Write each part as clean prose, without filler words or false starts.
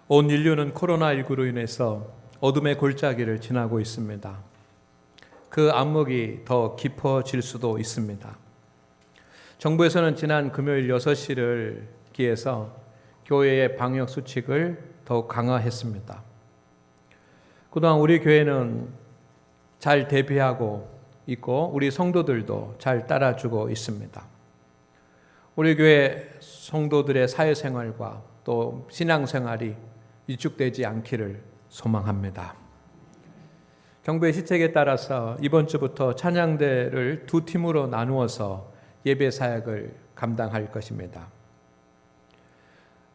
온 인류는 코로나19로 인해서 어둠의 골짜기를 지나고 있습니다. 그 암흑이 더 깊어질 수도 있습니다. 정부에서는 지난 금요일 6시를 기해서 교회의 방역 수칙을 더욱 강화했습니다. 그동안 우리 교회는 잘 대비하고 있고 우리 성도들도 잘 따라주고 있습니다. 우리 교회 성도들의 사회생활과 또 신앙생활이 위축되지 않기를 소망합니다. 정부의 시책에 따라서 이번 주부터 찬양대를 두 팀으로 나누어서 예배 사역을 감당할 것입니다.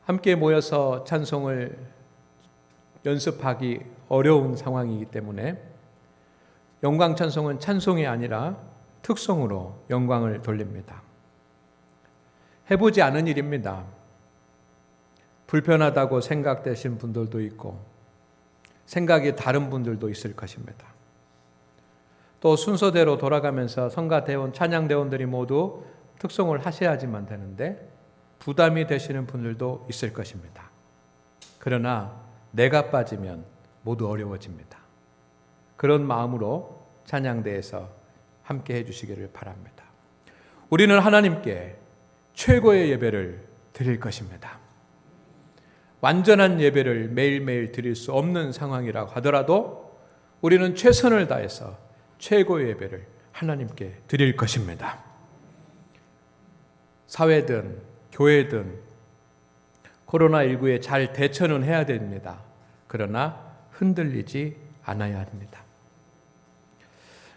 함께 모여서 찬송을 연습하기 어려운 상황이기 때문에 영광 찬송은 찬송이 아니라 특송으로 영광을 돌립니다. 해보지 않은 일입니다. 불편하다고 생각되신 분들도 있고 생각이 다른 분들도 있을 것입니다. 또 순서대로 돌아가면서 성가대원, 찬양대원들이 모두 특송을 하셔야지만 되는데 부담이 되시는 분들도 있을 것입니다. 그러나 내가 빠지면 모두 어려워집니다. 그런 마음으로 찬양대에서 함께 해주시기를 바랍니다. 우리는 하나님께 최고의 예배를 드릴 것입니다. 완전한 예배를 매일매일 드릴 수 없는 상황이라고 하더라도 우리는 최선을 다해서 최고의 예배를 하나님께 드릴 것입니다. 사회든 교회든 코로나19에 잘 대처는 해야 됩니다. 그러나 흔들리지 않아야 합니다.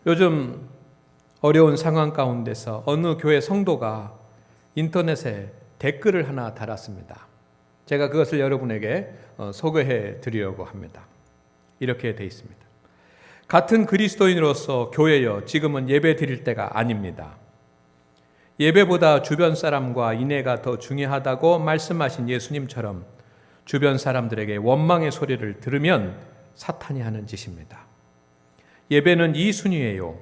요즘 어려운 상황 가운데서 어느 교회 성도가 인터넷에 댓글을 하나 달았습니다. 제가 그것을 여러분에게 소개해 드리려고 합니다. 이렇게 되어 있습니다. 같은 그리스도인으로서 교회여, 지금은 예배 드릴 때가 아닙니다. 예배보다 주변 사람과 인애가 더 중요하다고 말씀하신 예수님처럼 주변 사람들에게 원망의 소리를 들으면 사탄이 하는 짓입니다. 예배는 이 순위예요.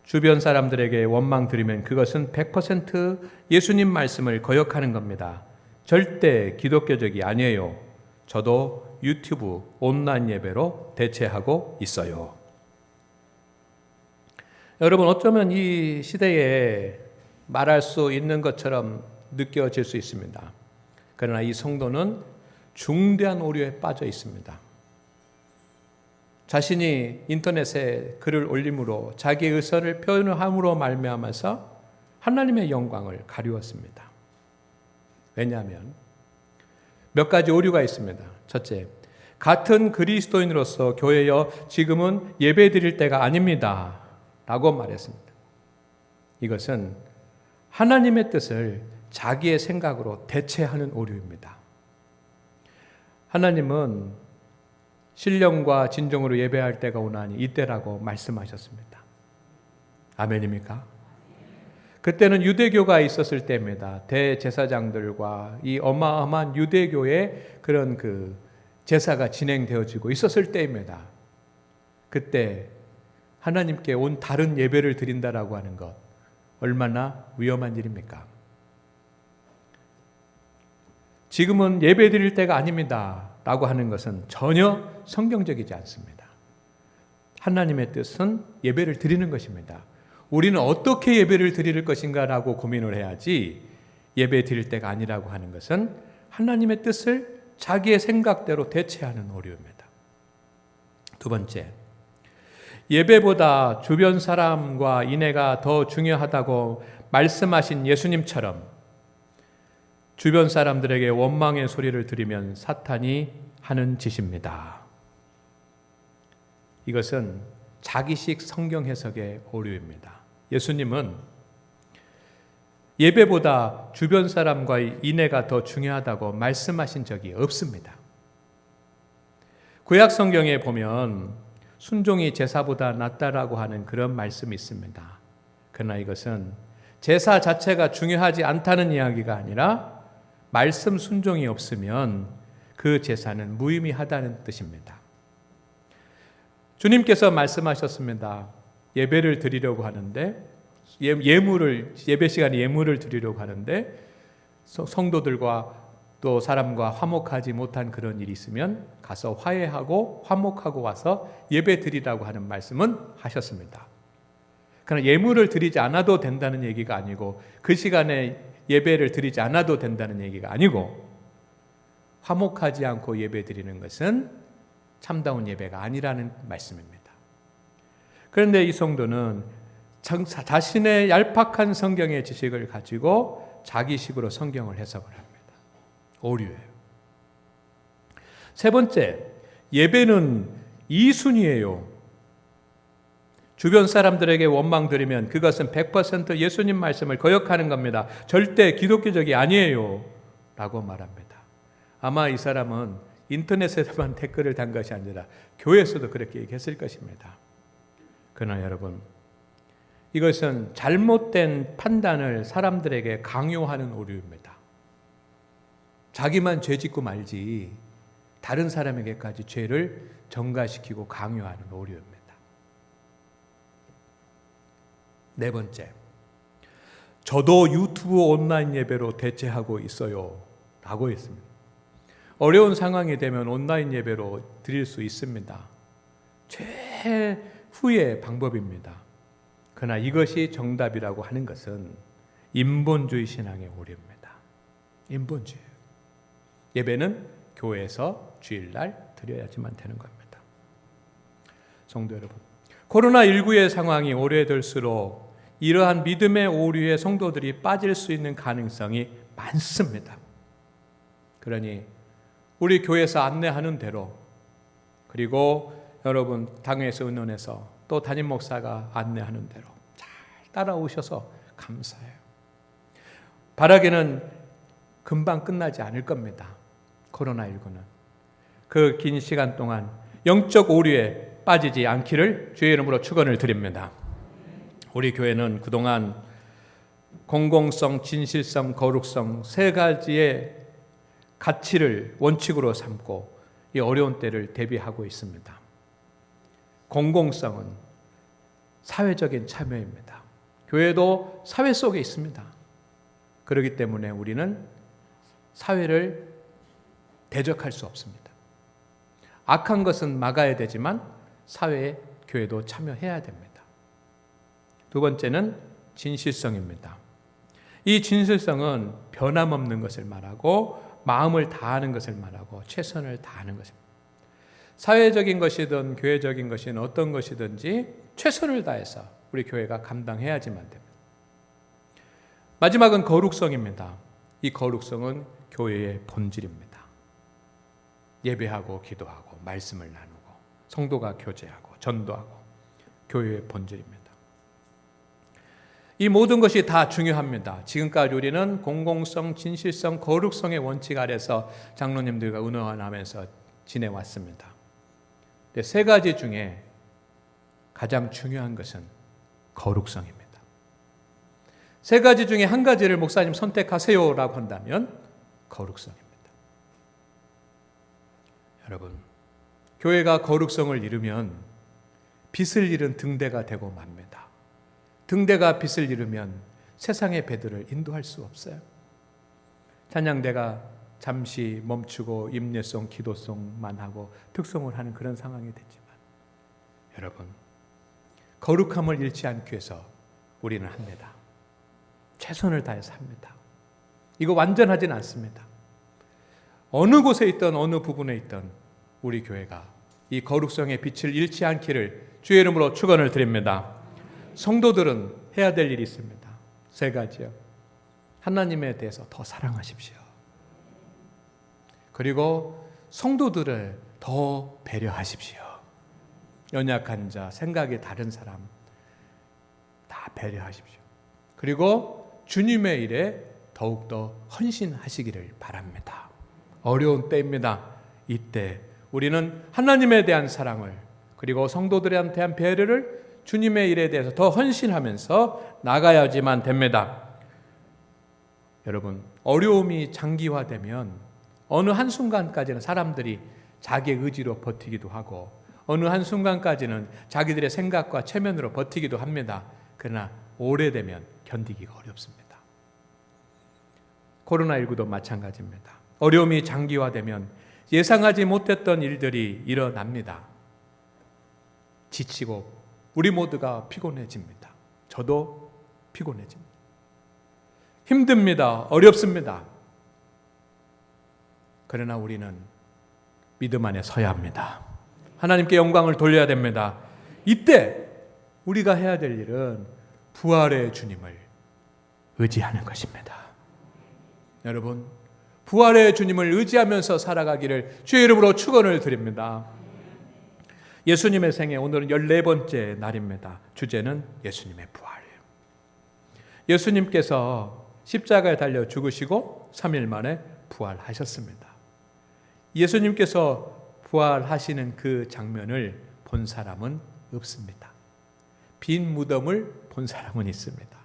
주변 사람들에게 원망 들으면 그것은 100% 예수님 말씀을 거역하는 겁니다. 절대 기독교적이 아니에요. 저도 유튜브 온라인 예배로 대체하고 있어요. 여러분, 어쩌면 이 시대에 말할 수 있는 것처럼 느껴질 수 있습니다. 그러나 이 성도는 중대한 오류에 빠져 있습니다. 자신이 인터넷에 글을 올림으로 자기 의사를 표현함으로 말미암아서 하나님의 영광을 가리웠습니다. 왜냐하면 몇 가지 오류가 있습니다. 첫째, 같은 그리스도인으로서 교회여, 지금은 예배 드릴 때가 아닙니다 라고 말했습니다. 이것은 하나님의 뜻을 자기의 생각으로 대체하는 오류입니다. 하나님은 신령과 진정으로 예배할 때가 오나니 이때라고 말씀하셨습니다. 아멘입니까? 그때는 유대교가 있었을 때입니다. 대제사장들과 이 어마어마한 유대교의 그런 제사가 진행되어지고 있었을 때입니다. 그때 하나님께 온 다른 예배를 드린다라고 하는 것, 얼마나 위험한 일입니까? 지금은 예배 드릴 때가 아닙니다 라고 하는 것은 전혀 성경적이지 않습니다. 하나님의 뜻은 예배를 드리는 것입니다. 우리는 어떻게 예배를 드릴 것인가 라고 고민을 해야지, 예배 드릴 때가 아니라고 하는 것은 하나님의 뜻을 자기의 생각대로 대체하는 오류입니다. 두 번째, 예배보다 주변 사람과 인애가 더 중요하다고 말씀하신 예수님처럼 주변 사람들에게 원망의 소리를 들으면 사탄이 하는 짓입니다. 이것은 자기식 성경 해석의 오류입니다. 예수님은 예배보다 주변 사람과의 인애가 더 중요하다고 말씀하신 적이 없습니다. 구약 성경에 보면 순종이 제사보다 낫다라고 하는 그런 말씀이 있습니다. 그러나 이것은 제사 자체가 중요하지 않다는 이야기가 아니라 말씀 순종이 없으면 그 제사는 무의미하다는 뜻입니다. 주님께서 말씀하셨습니다. 예배를 드리려고 하는데, 예배 시간에 예물을 드리려고 하는데 성도들과 또 사람과 화목하지 못한 그런 일이 있으면 가서 화해하고 화목하고 와서 예배 드리라고 하는 말씀은 하셨습니다. 그러나 예물을 드리지 않아도 된다는 얘기가 아니고 그 시간에 예배를 드리지 않아도 된다는 얘기가 아니고 화목하지 않고 예배 드리는 것은 참다운 예배가 아니라는 말씀입니다. 그런데 이 성도는 자신의 얄팍한 성경의 지식을 가지고 자기식으로 성경을 해석을 합니다. 오류예요. 세 번째, 예배는 이순이에요. 주변 사람들에게 원망 드리면 그것은 100% 예수님 말씀을 거역하는 겁니다. 절대 기독교적이 아니에요 라고 말합니다. 아마 이 사람은 인터넷에서만 댓글을 단 것이 아니라 교회에서도 그렇게 얘기했을 것입니다. 그러나 여러분, 이것은 잘못된 판단을 사람들에게 강요하는 오류입니다. 자기만 죄 짓고 말지 다른 사람에게까지 죄를 전가시키고 강요하는 오류입니다. 네 번째, 저도 유튜브 온라인 예배로 대체하고 있어요 라고 했습니다. 어려운 상황이 되면 온라인 예배로 드릴 수 있습니다. 최후의 방법입니다. 그러나 이것이 정답이라고 하는 것은 인본주의 신앙의 오류입니다. 인본주의. 예배는 교회에서 주일날 드려야지만 되는 겁니다. 성도 여러분, 코로나19의 상황이 오래될수록 이러한 믿음의 오류에 성도들이 빠질 수 있는 가능성이 많습니다. 그러니 우리 교회에서 안내하는 대로, 그리고 여러분 당회에서 의논해서 또 담임 목사가 안내하는 대로 잘 따라오셔서 감사해요. 바라기는 금방 끝나지 않을 겁니다. 코로나19는 그 긴 시간 동안 영적 오류에 빠지지 않기를 주의 이름으로 축원을 드립니다. 우리 교회는 그동안 공공성, 진실성, 거룩성 세 가지의 가치를 원칙으로 삼고 이 어려운 때를 대비하고 있습니다. 공공성은 사회적인 참여입니다. 교회도 사회 속에 있습니다. 그렇기 때문에 우리는 사회를 대적할 수 없습니다. 악한 것은 막아야 되지만 사회에 교회도 참여해야 됩니다. 두 번째는 진실성입니다. 이 진실성은 변함없는 것을 말하고 마음을 다하는 것을 말하고 최선을 다하는 것입니다. 사회적인 것이든 교회적인 것이든 어떤 것이든지 최선을 다해서 우리 교회가 감당해야지만 됩니다. 마지막은 거룩성입니다. 이 거룩성은 교회의 본질입니다. 예배하고 기도하고 말씀을 나누고 성도가 교제하고 전도하고 교회의 본질입니다. 이 모든 것이 다 중요합니다. 지금까지 우리는 공공성, 진실성, 거룩성의 원칙 아래서 장로님들과 의논하면서 지내왔습니다. 세 가지 중에 가장 중요한 것은 거룩성입니다. 세 가지 중에 한 가지를 목사님 선택하세요라고 한다면 거룩성입니다. 여러분, 교회가 거룩성을 잃으면 빛을 잃은 등대가 되고 맙니다. 등대가 빛을 잃으면 세상의 배들을 인도할 수 없어요. 찬양대가 잠시 멈추고 임례송, 기도송만 하고 특송을 하는 그런 상황이 됐지만 여러분, 거룩함을 잃지 않기 위해서 우리는 합니다. 최선을 다해서 합니다. 이거 완전하진 않습니다. 어느 곳에 있든 어느 부분에 있든 우리 교회가 이 거룩성의 빛을 잃지 않기를 주의 이름으로 축원을 드립니다. 성도들은 해야 될 일이 있습니다. 세 가지요. 하나님에 대해서 더 사랑하십시오. 그리고 성도들을 더 배려하십시오. 연약한 자, 생각이 다른 사람 다 배려하십시오. 그리고 주님의 일에 더욱더 헌신하시기를 바랍니다. 어려운 때입니다. 이때 우리는 하나님에 대한 사랑을 그리고 성도들에 대한 배려를 주님의 일에 대해서 더 헌신하면서 나가야지만 됩니다. 여러분, 어려움이 장기화되면 어느 한순간까지는 사람들이 자기의 의지로 버티기도 하고 어느 한순간까지는 자기들의 생각과 체면으로 버티기도 합니다. 그러나 오래되면 견디기가 어렵습니다. 코로나19도 마찬가지입니다. 어려움이 장기화되면 예상하지 못했던 일들이 일어납니다. 지치고 우리 모두가 피곤해집니다. 저도 피곤해집니다. 힘듭니다. 어렵습니다. 그러나 우리는 믿음 안에 서야 합니다. 하나님께 영광을 돌려야 됩니다. 이때 우리가 해야 될 일은 부활의 주님을 의지하는 것입니다. 여러분, 부활의 주님을 의지하면서 살아가기를 주의 이름으로 축원을 드립니다. 예수님의 생애 오늘은 14번째 날입니다. 주제는 예수님의 부활이에요. 예수님께서 십자가에 달려 죽으시고 3일 만에 부활하셨습니다. 예수님께서 부활하시는 그 장면을 본 사람은 없습니다. 빈 무덤을 본 사람은 있습니다.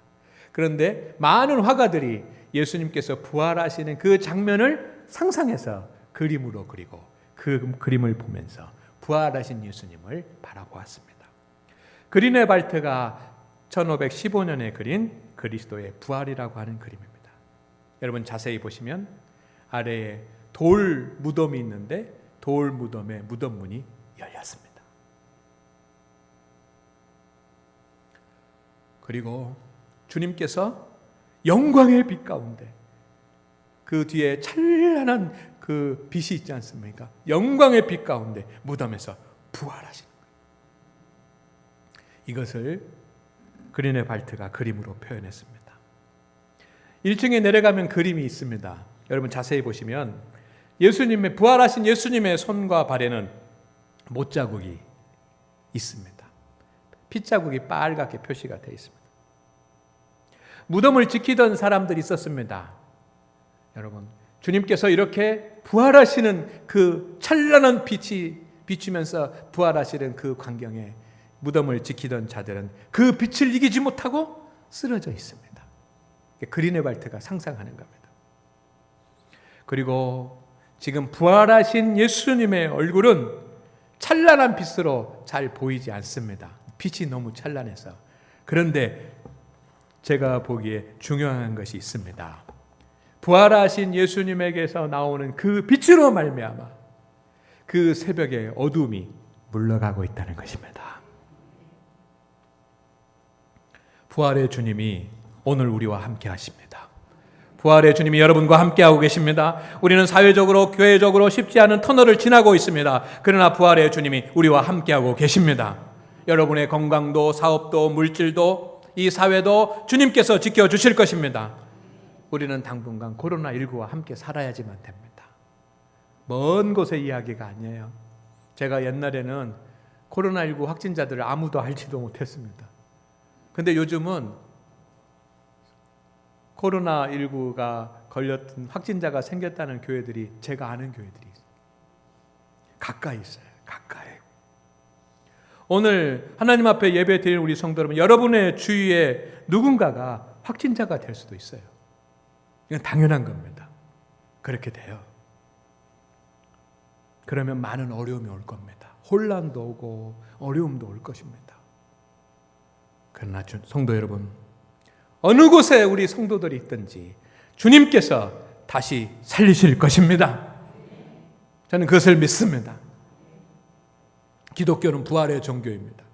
그런데 많은 화가들이 예수님께서 부활하시는 그 장면을 상상해서 그림으로 그리고 그 그림을 보면서 부활하신 예수님을 바라보았습니다. 그리네 발트가 1515년에 그린 그리스도의 부활이라고 하는 그림입니다. 여러분 자세히 보시면 아래에 돌 무덤이 있는데 돌 무덤의 무덤 문이 열렸습니다. 그리고 주님께서 영광의 빛 가운데 그 뒤에 찬란한 그 빛이 있지 않습니까? 영광의 빛 가운데 무덤에서 부활하시는 거예요. 이것을 그리네 발트가 그림으로 표현했습니다. 1층에 내려가면 그림이 있습니다. 여러분 자세히 보시면 예수님의 부활하신 예수님의 손과 발에는 못자국이 있습니다. 핏자국이 빨갛게 표시가 되어 있습니다. 무덤을 지키던 사람들이 있었습니다. 여러분, 주님께서 이렇게 부활하시는 그 찬란한 빛이 비추면서 부활하시는 그 광경에 무덤을 지키던 자들은 그 빛을 이기지 못하고 쓰러져 있습니다. 그리네 발트가 상상하는 겁니다. 그리고 지금 부활하신 예수님의 얼굴은 찬란한 빛으로 잘 보이지 않습니다. 빛이 너무 찬란해서. 그런데 제가 보기에 중요한 것이 있습니다. 부활하신 예수님에게서 나오는 그 빛으로 말미암아 그 새벽의 어둠이 물러가고 있다는 것입니다. 부활의 주님이 오늘 우리와 함께 하십니다. 부활의 주님이 여러분과 함께하고 계십니다. 우리는 사회적으로 교회적으로 쉽지 않은 터널을 지나고 있습니다. 그러나 부활의 주님이 우리와 함께하고 계십니다. 여러분의 건강도 사업도 물질도 이 사회도 주님께서 지켜주실 것입니다. 우리는 당분간 코로나19와 함께 살아야지만 됩니다. 먼 곳의 이야기가 아니에요. 제가 옛날에는 코로나19 확진자들을 아무도 알지도 못했습니다. 근데 요즘은 코로나19가 걸렸던 확진자가 생겼다는 교회들이 제가 아는 교회들이 있어요. 가까이 있어요. 가까이. 오늘 하나님 앞에 예배 드리는 우리 성도 여러분, 여러분의 주위에 누군가가 확진자가 될 수도 있어요. 이건 당연한 겁니다. 그렇게 돼요. 그러면 많은 어려움이 올 겁니다. 혼란도 오고 어려움도 올 것입니다. 그러나 성도 여러분, 어느 곳에 우리 성도들이 있든지 주님께서 다시 살리실 것입니다. 저는 그것을 믿습니다. 기독교는 부활의 종교입니다.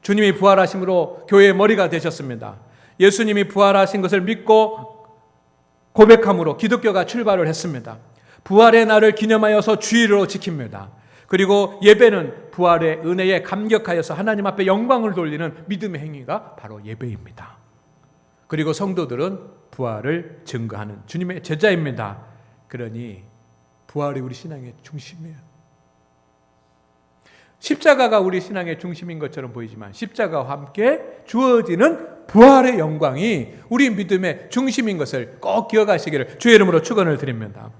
주님이 부활하심으로 교회의 머리가 되셨습니다. 예수님이 부활하신 것을 믿고 고백함으로 기독교가 출발을 했습니다. 부활의 날을 기념하여서 주일로 지킵니다. 그리고 예배는 부활의 은혜에 감격하여서 하나님 앞에 영광을 돌리는 믿음의 행위가 바로 예배입니다. 그리고 성도들은 부활을 증거하는 주님의 제자입니다. 그러니 부활이 우리 신앙의 중심이에요. 십자가가 우리 신앙의 중심인 것처럼 보이지만 십자가와 함께 주어지는 부활의 영광이 우리 믿음의 중심인 것을 꼭 기억하시기를 주의 이름으로 축원을 드립니다.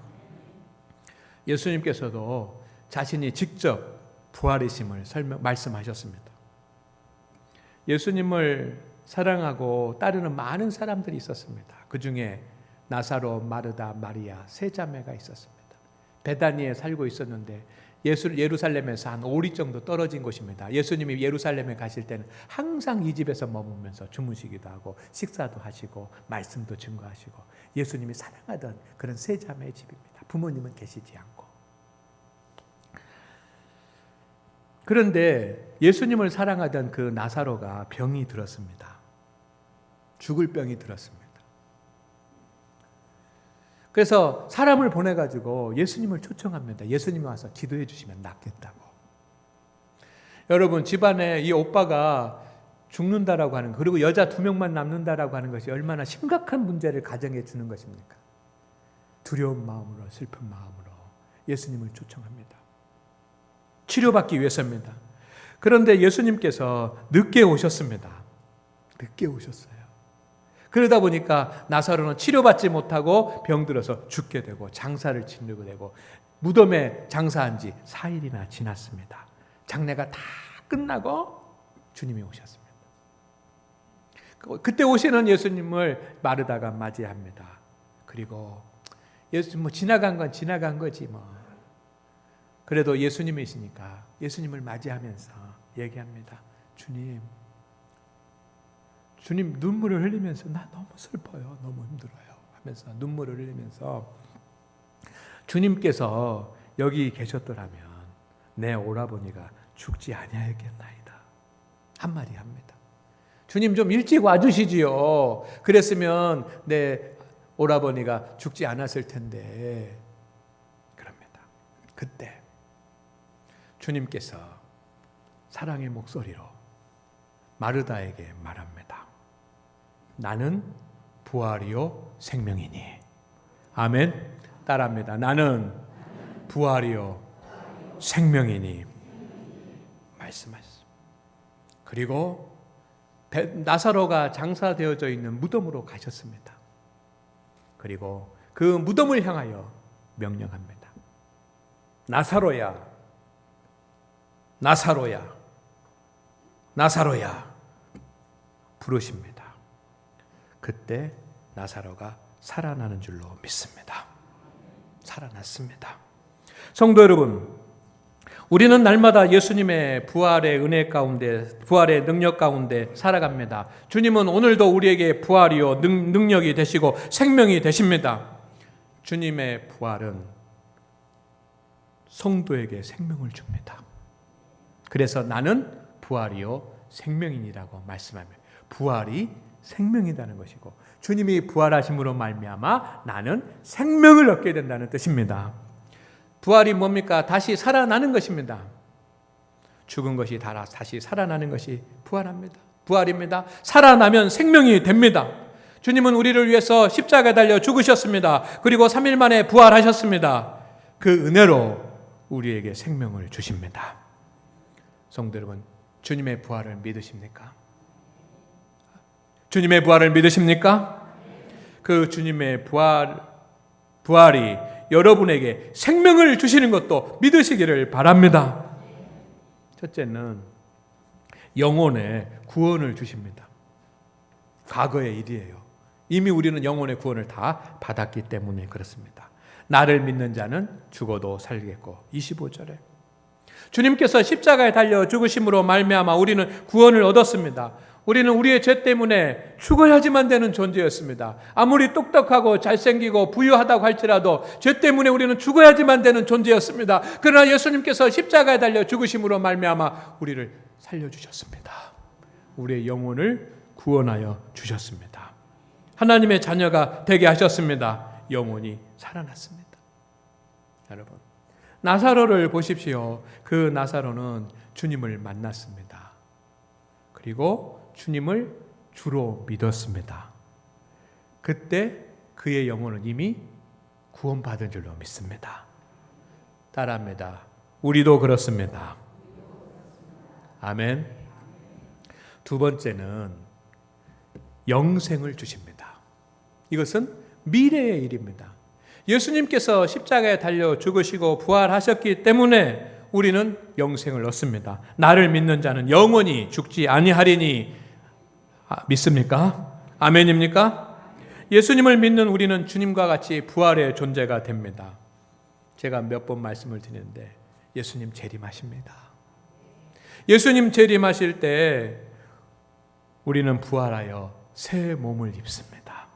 예수님께서도 자신이 직접 부활이심을 말씀하셨습니다. 예수님을 사랑하고 따르는 많은 사람들이 있었습니다. 그 중에 나사로, 마르다, 마리아 세 자매가 있었습니다. 베다니에 살고 있었는데 예루살렘에서 한 5리 정도 떨어진 곳입니다. 예수님이 예루살렘에 가실 때는 항상 이 집에서 머무면서 주무시기도 하고 식사도 하시고 말씀도 증거하시고 예수님이 사랑하던 그런 세 자매의 집입니다. 부모님은 계시지 않고. 그런데 예수님을 사랑하던 그 나사로가 병이 들었습니다. 죽을 병이 들었습니다. 그래서 사람을 보내가지고 예수님을 초청합니다. 예수님이 와서 기도해 주시면 낫겠다고. 여러분, 집안에 이 오빠가 죽는다라고 하는 것, 그리고 여자 2명만 남는다라고 하는 것이 얼마나 심각한 문제를 가정해 주는 것입니까? 두려운 마음으로, 슬픈 마음으로 예수님을 초청합니다. 치료받기 위해서입니다. 그런데 예수님께서 늦게 오셨습니다. 늦게 오셨어요. 그러다 보니까 나사로는 치료받지 못하고 병들어서 죽게 되고 장사를 치르게 되고 무덤에 장사한 지 4일이나 지났습니다. 장례가 다 끝나고 주님이 오셨습니다. 그때 오시는 예수님을 마르다가 맞이합니다. 그리고 예수님 뭐 지나간 건 지나간 거지 뭐. 그래도 예수님이시니까 예수님을 맞이하면서 얘기합니다. 주님 눈물을 흘리면서 나 너무 슬퍼요. 너무 힘들어요. 하면서 눈물을 흘리면서 주님께서 여기 계셨더라면 내 오라버니가 죽지 아니하였겠나이다. 한마디 합니다. 주님 좀 일찍 와주시지요. 그랬으면 내 오라버니가 죽지 않았을 텐데. 그럽니다. 그때 주님께서 사랑의 목소리로 마르다에게 말합니다. 나는 부활이요 생명이니. 아멘. 따라합니다. 나는 부활이요 생명이니. 말씀하셨습니다. 그리고 나사로가 장사되어져 있는 무덤으로 가셨습니다. 그리고 그 무덤을 향하여 명령합니다. 나사로야, 나사로야, 나사로야 부르십니다. 그때 나사로가 살아나는 줄로 믿습니다. 살아났습니다. 성도 여러분, 우리는 날마다 예수님의 부활의 은혜 가운데, 부활의 능력 가운데 살아갑니다. 주님은 오늘도 우리에게 부활이요 능력이 되시고 생명이 되십니다. 주님의 부활은 성도에게 생명을 줍니다. 그래서 나는 부활이요 생명이니라고 말씀합니다. 부활이 생명이라는 것이고 주님이 부활하심으로 말미암아 나는 생명을 얻게 된다는 뜻입니다. 부활이 뭡니까? 다시 살아나는 것입니다. 죽은 것이 다시 살아나는 것이 부활입니다. 살아나면 생명이 됩니다. 주님은 우리를 위해서 십자가에 달려 죽으셨습니다. 그리고 3일 만에 부활하셨습니다. 그 은혜로 우리에게 생명을 주십니다. 성도 여러분, 주님의 부활을 믿으십니까? 주님의 부활을 믿으십니까? 그 주님의 부활이 여러분에게 생명을 주시는 것도 믿으시기를 바랍니다. 첫째는 영혼의 구원을 주십니다. 과거의 일이에요. 이미 우리는 영혼의 구원을 다 받았기 때문에 그렇습니다. 나를 믿는 자는 죽어도 살겠고 25절에 주님께서 십자가에 달려 죽으심으로 말미암아 우리는 구원을 얻었습니다. 우리는 우리의 죄 때문에 죽어야지만 되는 존재였습니다. 아무리 똑똑하고 잘생기고 부유하다고 할지라도 죄 때문에 우리는 죽어야지만 되는 존재였습니다. 그러나 예수님께서 십자가에 달려 죽으심으로 말미암아 우리를 살려주셨습니다. 우리의 영혼을 구원하여 주셨습니다. 하나님의 자녀가 되게 하셨습니다. 영혼이 살아났습니다. 여러분, 나사로를 보십시오. 그 나사로는 주님을 만났습니다. 그리고 주님을 주로 믿었습니다. 그때 그의 영혼은 이미 구원받은 줄로 믿습니다. 따라합니다. 우리도 그렇습니다. 아멘. 두 번째는 영생을 주십니다. 이것은 미래의 일입니다. 예수님께서 십자가에 달려 죽으시고 부활하셨기 때문에 우리는 영생을 얻습니다. 나를 믿는 자는 영원히 죽지 아니하리니. 믿습니까? 아멘입니까? 예수님을 믿는 우리는 주님과 같이 부활의 존재가 됩니다. 제가 몇 번 말씀을 드리는데 예수님 재림하십니다. 예수님 재림하실 때 우리는 부활하여 새 몸을 입습니다.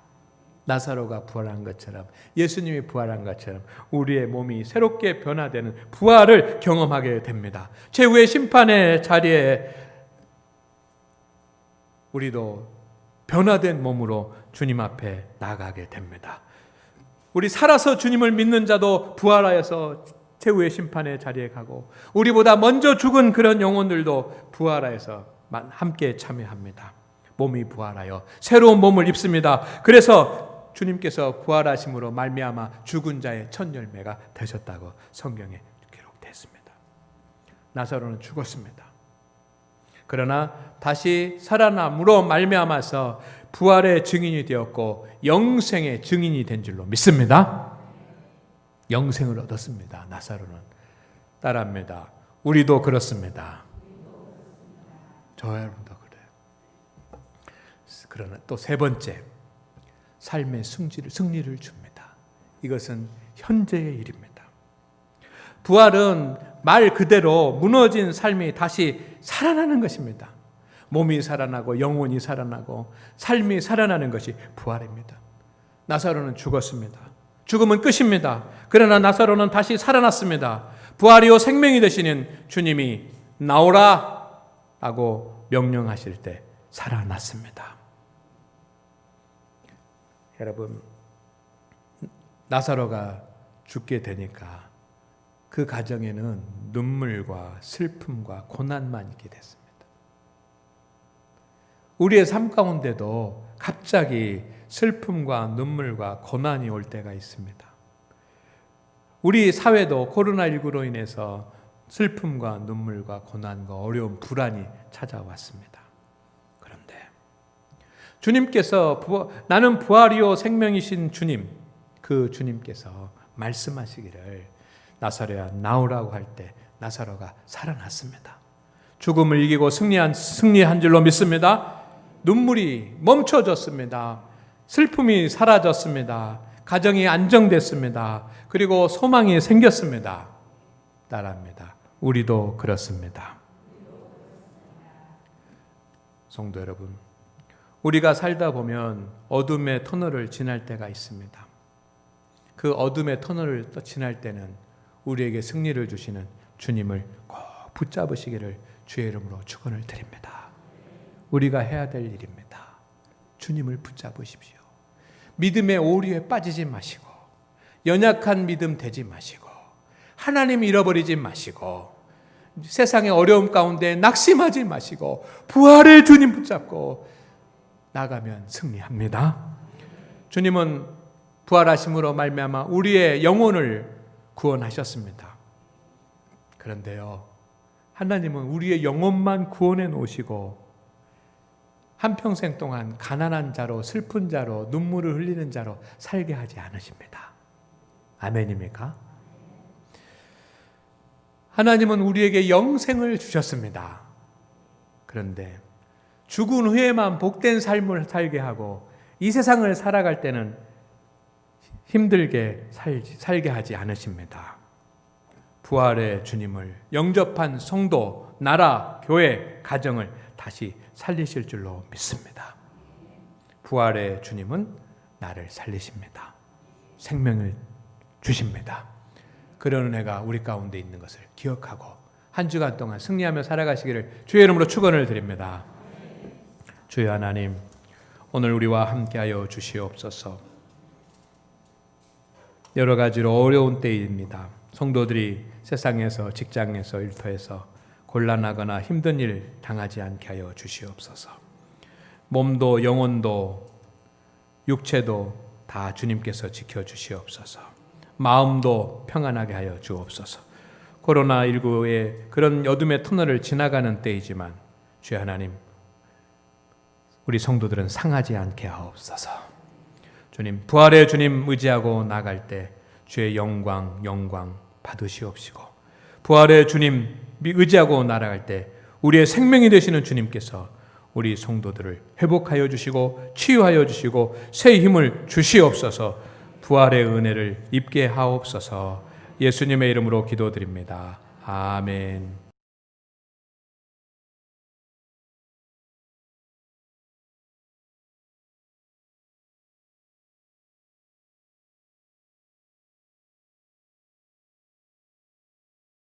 나사로가 부활한 것처럼, 예수님이 부활한 것처럼 우리의 몸이 새롭게 변화되는 부활을 경험하게 됩니다. 최후의 심판의 자리에 우리도 변화된 몸으로 주님 앞에 나가게 됩니다. 우리 살아서 주님을 믿는 자도 부활하여서 최후의 심판의 자리에 가고, 우리보다 먼저 죽은 그런 영혼들도 부활하여서 함께 참여합니다. 몸이 부활하여 새로운 몸을 입습니다. 그래서 주님께서 부활하심으로 말미암아 죽은 자의 첫 열매가 되셨다고 성경에 기록되었습니다. 나사로는 죽었습니다. 그러나 다시 살아남으로 말미암아서 부활의 증인이 되었고 영생의 증인이 된 줄로 믿습니다. 영생을 얻었습니다. 나사로는. 따라합니다. 우리도 그렇습니다. 저와 여러분도 그래요. 그러나 또 세 번째, 삶의 승리를 줍니다. 이것은 현재의 일입니다. 부활은 말 그대로 무너진 삶이 다시 살아나는 것입니다. 몸이 살아나고 영혼이 살아나고 삶이 살아나는 것이 부활입니다. 나사로는 죽었습니다. 죽음은 끝입니다. 그러나 나사로는 다시 살아났습니다. 부활이요 생명이 되시는 주님이 나오라 라고 명령하실 때 살아났습니다. 여러분, 나사로가 죽게 되니까 그 가정에는 눈물과 슬픔과 고난만 있게 됐습니다. 우리의 삶 가운데도 갑자기 슬픔과 눈물과 고난이 올 때가 있습니다. 우리 사회도 코로나19로 인해서 슬픔과 눈물과 고난과 어려운 불안이 찾아왔습니다. 그런데 주님께서 나는 부활이요 생명이신 주님, 그 주님께서 말씀하시기를 나사로야 나오라고 할 때 나사로가 살아났습니다. 죽음을 이기고 승리한 줄로 믿습니다. 눈물이 멈춰졌습니다. 슬픔이 사라졌습니다. 가정이 안정됐습니다. 그리고 소망이 생겼습니다. 따라합니다. 우리도 그렇습니다. 성도 여러분, 우리가 살다 보면 어둠의 터널을 지날 때가 있습니다. 그 어둠의 터널을 지날 때는 우리에게 승리를 주시는 주님을 꼭 붙잡으시기를 주의 이름으로 축원을 드립니다. 우리가 해야 될 일입니다. 주님을 붙잡으십시오. 믿음의 오류에 빠지지 마시고, 연약한 믿음 되지 마시고, 하나님 잃어버리지 마시고, 세상의 어려움 가운데 낙심하지 마시고, 부활의 주님 붙잡고 나가면 승리합니다. 주님은 부활하심으로 말미암아 우리의 영혼을 구원하셨습니다. 그런데요, 하나님은 우리의 영혼만 구원해 놓으시고 한평생 동안 가난한 자로, 슬픈 자로, 눈물을 흘리는 자로 살게 하지 않으십니다. 아멘입니까? 하나님은 우리에게 영생을 주셨습니다. 그런데 죽은 후에만 복된 삶을 살게 하고 이 세상을 살아갈 때는 힘들게 살게 하지 않으십니다. 부활의 주님을 영접한 성도, 나라, 교회, 가정을 다시 살리실 줄로 믿습니다. 부활의 주님은 나를 살리십니다. 생명을 주십니다. 그런 은혜가 우리 가운데 있는 것을 기억하고 한 주간 동안 승리하며 살아가시기를 주의 이름으로 축원을 드립니다. 주여 하나님, 오늘 우리와 함께하여 주시옵소서. 여러 가지로 어려운 때입니다. 성도들이 세상에서, 직장에서, 일터에서 곤란하거나 힘든 일 당하지 않게 하여 주시옵소서. 몸도 영혼도 육체도 다 주님께서 지켜주시옵소서. 마음도 평안하게 하여 주옵소서. 코로나19의 그런 어둠의 터널을 지나가는 때이지만 주여 하나님, 우리 성도들은 상하지 않게 하옵소서. 주님, 부활의 주님 의지하고 나갈 때 주의 영광 받으시옵시고, 부활의 주님 의지하고 날아갈 때 우리의 생명이 되시는 주님께서 우리 성도들을 회복하여 주시고 치유하여 주시고 새 힘을 주시옵소서. 부활의 은혜를 입게 하옵소서. 예수님의 이름으로 기도드립니다. 아멘.